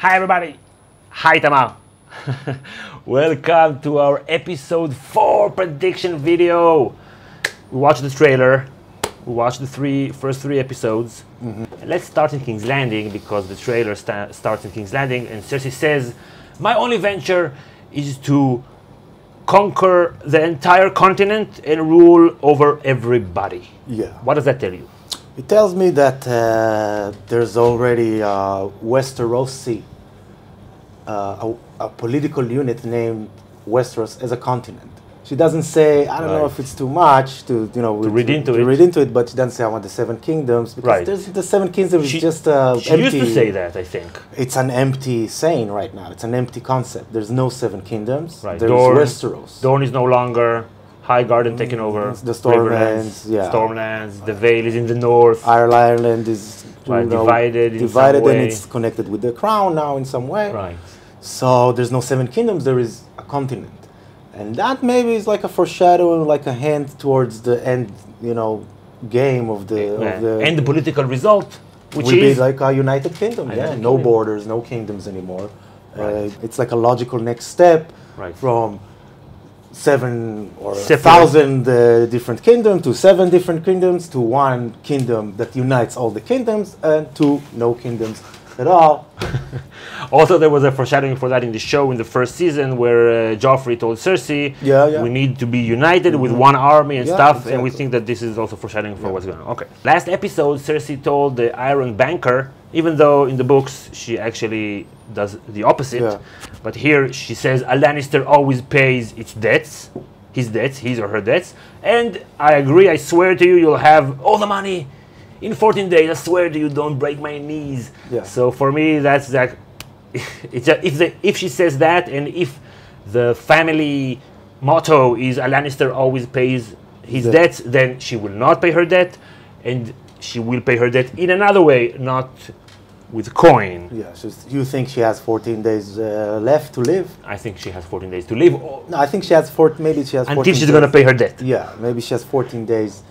Hi everybody! Hi Tamar! Welcome to our episode 4 prediction video. We watched the trailer, we watched the first three episodes. And let's start in King's Landing because the trailer starts in King's Landing and Cersei says, my only venture is to conquer the entire continent and rule over everybody. Yeah. What does that tell you? It tells me that there's already Westerosi, a political unit named Westeros as a continent. She doesn't say, I don't know if it's too much to read into it, but she doesn't say I want the Seven Kingdoms because there's the Seven Kingdoms is just she empty. used to say that, I think. It's an empty saying right now. It's an empty concept. There's no Seven Kingdoms. Right. There's Westeros. Dorne is no longer. High Garden taken over. The Stormlands, Stormlands. The Vale is in the north. Ireland is divided in some and way. it's connected with the crown now in some way. Right. So there's no Seven Kingdoms. There is a continent, and that maybe is like a foreshadowing, like a hint towards the end, game of the and the political result, which will is be like a United Kingdom. No borders, no kingdoms anymore. Right. It's like a logical next step from 7 or 1,000 different kingdoms to 7 different kingdoms to one kingdom that unites all the kingdoms and to no kingdoms at all. Also, there was a foreshadowing for that in the show in the first season where Joffrey told Cersei, we need to be united with one army and stuff, exactly. And we think that this is also foreshadowing for what's going on. Okay. Last episode, Cersei told the Iron Banker, even though in the books she actually does the opposite, but here she says a Lannister always pays its debts, his or her debts, and I agree, I swear to you, you'll have all the money in 14 days, I swear to you, don't break my knees. So for me, that's like, if she says that, and if the family motto is a Lannister always pays his debts, then she will not pay her debt, and she will pay her debt in another way, not with coin. Yeah, you think she has 14 days left to live? I think she has 14 days to live. No, I think she has maybe she has 14 until she's going to pay her debt. Yeah, maybe she has 14 days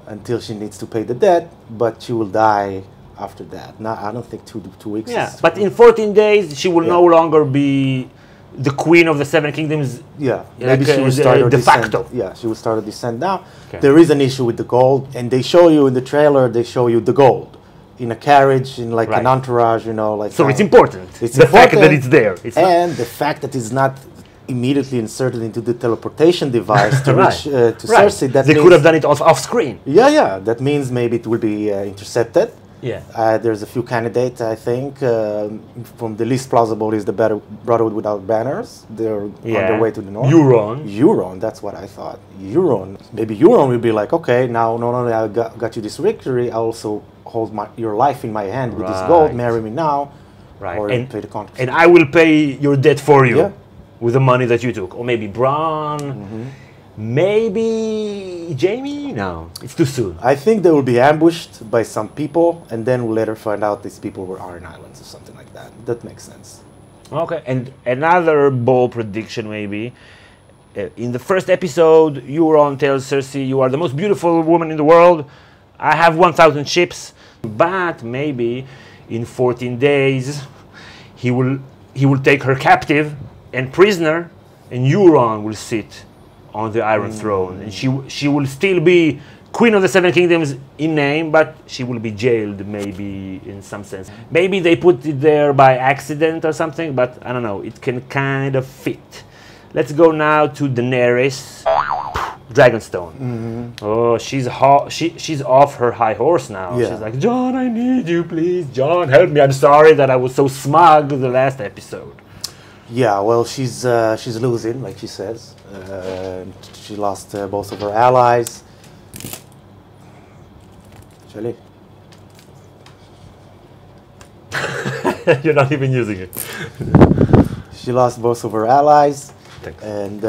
until she needs to pay the debt, but she will die after that. No, I don't think two weeks. Yeah, but in 14 days she will no longer be the queen of the Seven Kingdoms. Yeah, maybe she will start her de descent. facto. Yeah, she will start a descent now. There is an issue with the gold, and they show you in the trailer. They show you the gold in a carriage, in like an entourage. So it's important. It's the fact that it's there. And the fact that it's not immediately inserted into the teleportation device to reach to Cersei. That they could have done it off screen. Yeah. That means maybe it will be intercepted. Yeah. There's a few candidates, I think. From the least plausible is the Brotherhood Without Banners. They're on their way to the north. Euron, that's what I thought. Maybe Euron will be like, okay, now not only I got you this victory, I also hold your life in my hand with this gold. Marry me now, or pay the contract. And I will pay your debt for you with the money that you took. Or maybe Bronn. Maybe Jamie? No, it's too soon. I think they will be ambushed by some people, and then we'll later find out these people were Iron Islands or something like that. That makes sense. Okay, and another bold prediction maybe. In the first episode, Euron tells Cersei, you are the most beautiful woman in the world. I have 1,000 ships. But maybe in 14 days, he will take her captive and prisoner, and Euron will sit on the Iron Throne, and she will still be Queen of the Seven Kingdoms in name, but she will be jailed maybe in some sense. Maybe they put it there by accident or something, but I don't know, it can kind of fit. Let's go now to Daenerys, Dragonstone. Oh, she's off her high horse now. She's like, Jon, I need you, please. Jon, help me. I'm sorry that I was so smug the last episode. Yeah, well, she's losing, like she says. She lost both of her allies. Shelley. You're not even using it. She lost both of her allies. Thanks. And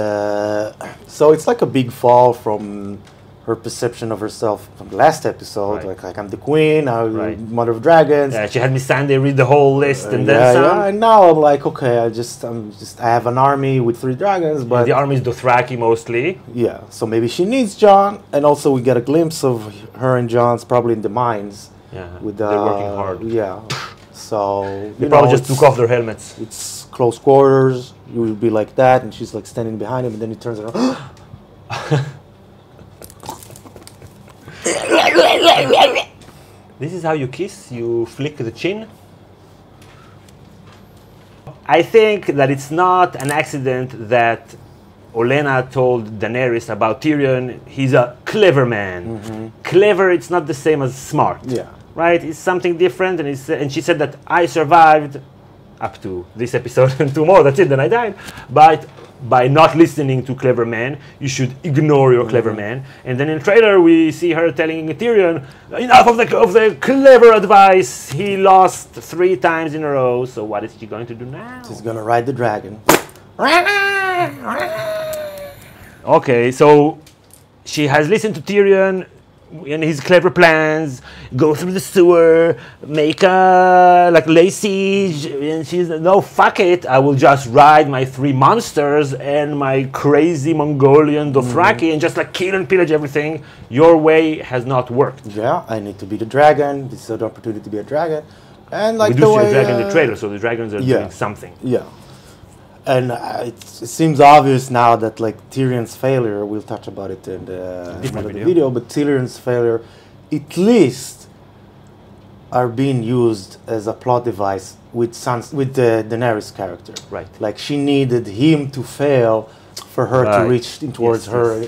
so it's like a big fall from her perception of herself from the last episode. Like I'm the queen, I'm mother of dragons. Yeah, she had me Sunday read the whole list and then some. Yeah, and now I'm like, okay, I have an army with 3 dragons, but the army is Dothraki mostly. Yeah, so maybe she needs Jon, and also we get a glimpse of her and Jon's probably in the mines. Yeah, with they're working hard. Yeah. So they probably just took off their helmets. It's close quarters. You will be like that, and she's like standing behind him, and then he turns around. This is how you kiss? You flick the chin? I think that it's not an accident that Olenna told Daenerys about Tyrion. He's a clever man. Mm-hmm. Clever, it's not the same as smart. Yeah. Right? It's something different. And she said that I survived up to this episode and 2 more. That's it. Then I died. But by not listening to clever men, you should ignore your clever man. And then in the trailer, we see her telling Tyrion, enough of the clever advice. He lost 3 times in a row. So what is she going to do now? She's going to ride the dragon. Okay, so she has listened to Tyrion and his clever plans, go through the sewer, make lay siege, and she's no, fuck it, I will just ride my 3 monsters and my crazy Mongolian Dothraki and just kill and pillage everything. Your way has not worked. Yeah, I need to be the dragon. This is an opportunity to be a dragon, and we do see a dragon in the trailer, so the dragons are doing something. Yeah. And it seems obvious now that Tyrion's failure, we'll touch about it in the video, but Tyrion's failure at least are being used as a plot device with the Daenerys character. Right. She needed him to fail for her to reach towards her,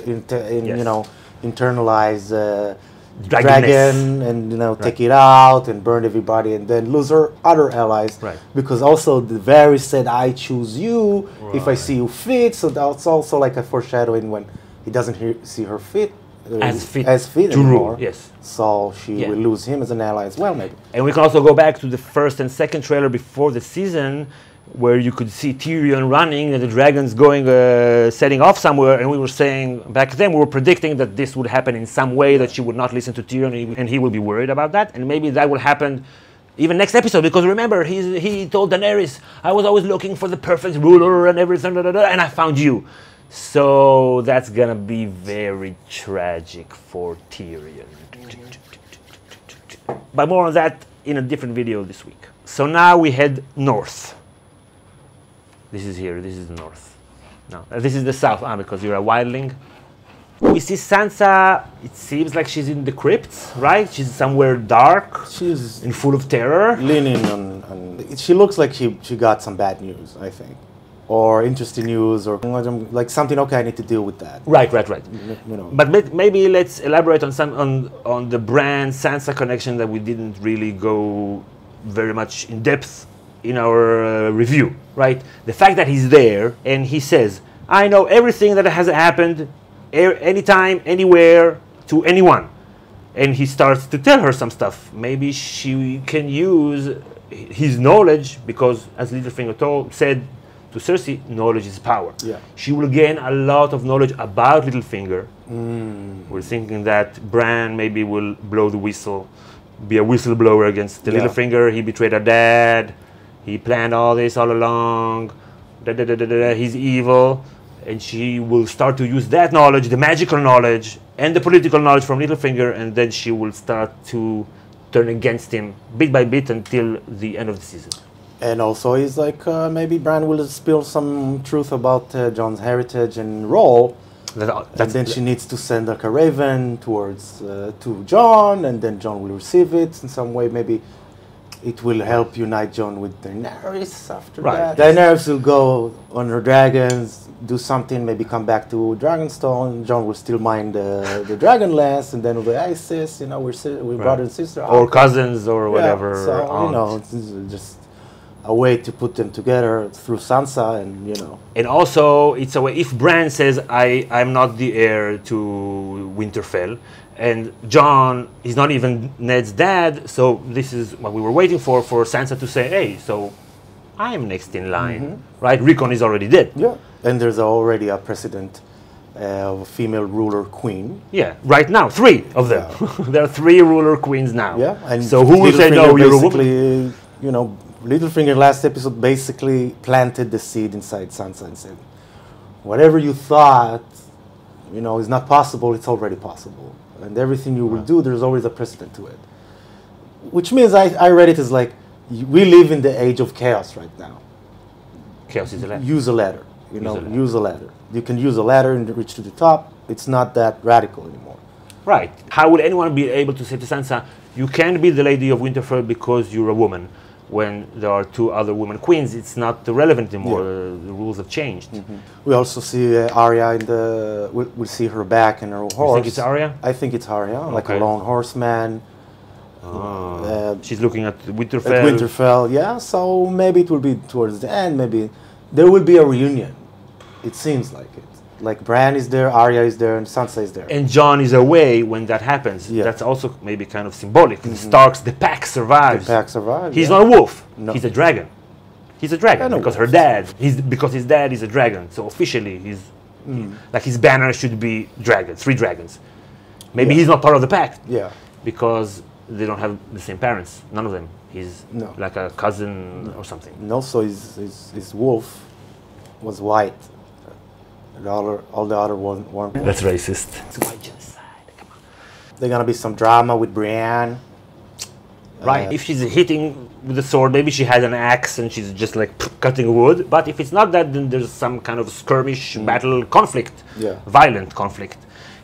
internalize dragon and take it out and burn everybody and then lose her other allies, because also the Varys said I choose you if I see you fit, so that's also a foreshadowing when he doesn't see her fit as fit anymore. Yes. So she will lose him as an ally as well, maybe. And we can also go back to the first and second trailer before the season, where you could see Tyrion running and the dragons going, setting off somewhere, and we were saying, back then we were predicting that this would happen in some way, that she would not listen to Tyrion and he will be worried about that, and maybe that will happen even next episode, because remember, he told Daenerys, I was always looking for the perfect ruler and everything, and I found you. So that's gonna be very tragic for Tyrion. But more on that in a different video this week. So now we head north. This is here, this is the north. No, this is the south, because you're a wildling. We see Sansa, it seems like she's in the crypts, right? She's somewhere dark, she's and full of terror. Leaning on she looks like she got some bad news, I think. Or interesting news, or something, okay, I need to deal with that. Right. But maybe let's elaborate on the Bran Sansa connection that we didn't really go very much in depth in our review, right? The fact that he's there and he says, I know everything that has happened anytime, anywhere, to anyone. And he starts to tell her some stuff. Maybe she can use his knowledge, because as Littlefinger said to Cersei, knowledge is power. Yeah. She will gain a lot of knowledge about Littlefinger. We're thinking that Bran maybe will blow the whistle, be a whistleblower against the Littlefinger. He betrayed her dad. He planned all this all along. He's evil. And she will start to use that knowledge, the magical knowledge, and the political knowledge from Littlefinger, and then she will start to turn against him bit by bit until the end of the season. And also he's maybe Bran will spill some truth about Jon's heritage and role. And then she needs to send a raven towards to Jon, and then Jon will receive it in some way. Maybe it will help unite Jon with Daenerys after that. Daenerys will go on her dragons, do something, maybe come back to Dragonstone. Jon will still mind the Dragonlance, and then we'll be, hey sis, we're brother and sister. Or cousins or whatever. So, it's just a way to put them together through Sansa, and And also, it's a way, if Bran says, I'm not the heir to Winterfell, and Jon is not even Ned's dad, so this is what we were waiting for Sansa to say, hey, so I am next in line, right? Rickon is already dead. Yeah, and there's already a precedent of a female ruler queen. Yeah, right now, 3 of them. Yeah. There are 3 ruler queens now. Yeah, and so who will say, no, you're a woman? Littlefinger last episode basically planted the seed inside Sansa and said, whatever you thought, is not possible, it's already possible. And everything you will do, there's always a precedent to it. Which means I read it as we live in the age of chaos right now. Chaos is a ladder. Use a ladder. Use a ladder. You can use a ladder and reach to the top. It's not that radical anymore. Right. How would anyone be able to say to Sansa, you can't be the Lady of Winterfell because you're a woman? When there are 2 other women queens, it's not relevant anymore. Yeah. The rules have changed. We also see Arya in the. We'll see her back and her horse. You think it's Arya? I think it's Arya, like a lone horseman. She's looking at Winterfell. At Winterfell, yeah. So maybe it will be towards the end. Maybe there will be a reunion. It seems like it. Like Bran is there, Arya is there, and Sansa is there. And Jon is away when that happens. Yeah. That's also maybe kind of symbolic. The Starks, the pack survives. The pack survives. He's not a wolf. No. He's a dragon. He's a dragon because her dad. Because his dad is a dragon. So officially, he's like his banner should be dragon, 3 dragons. Maybe he's not part of the pack. Yeah. Because they don't have the same parents. None of them. He's like a cousin or something. No. So his wolf was white. All the other ones weren't. That's racist. It's white genocide. Come on. There's gonna be some drama with Brienne. Right. If she's hitting with a sword, maybe she has an axe and she's just like cutting wood. But if it's not that, then there's some kind of skirmish, battle, conflict, violent conflict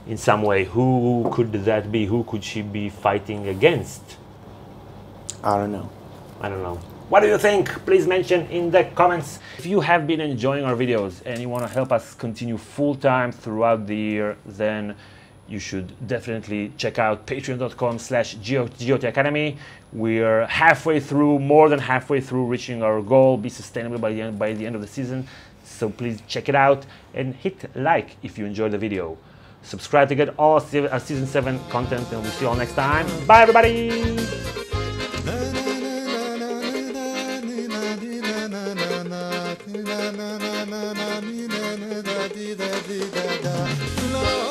in some way. Who could that be? Who could she be fighting against? I don't know. I don't know. What do you think? Please mention in the comments. If you have been enjoying our videos and you want to help us continue full-time throughout the year, then you should definitely check out patreon.com/GOT Academy. We're halfway through, more than halfway through reaching our goal, be sustainable by the end of the season. So please check it out and hit like if you enjoyed the video. Subscribe to get all Season 7 content, and we'll see you all next time. Bye, everybody! La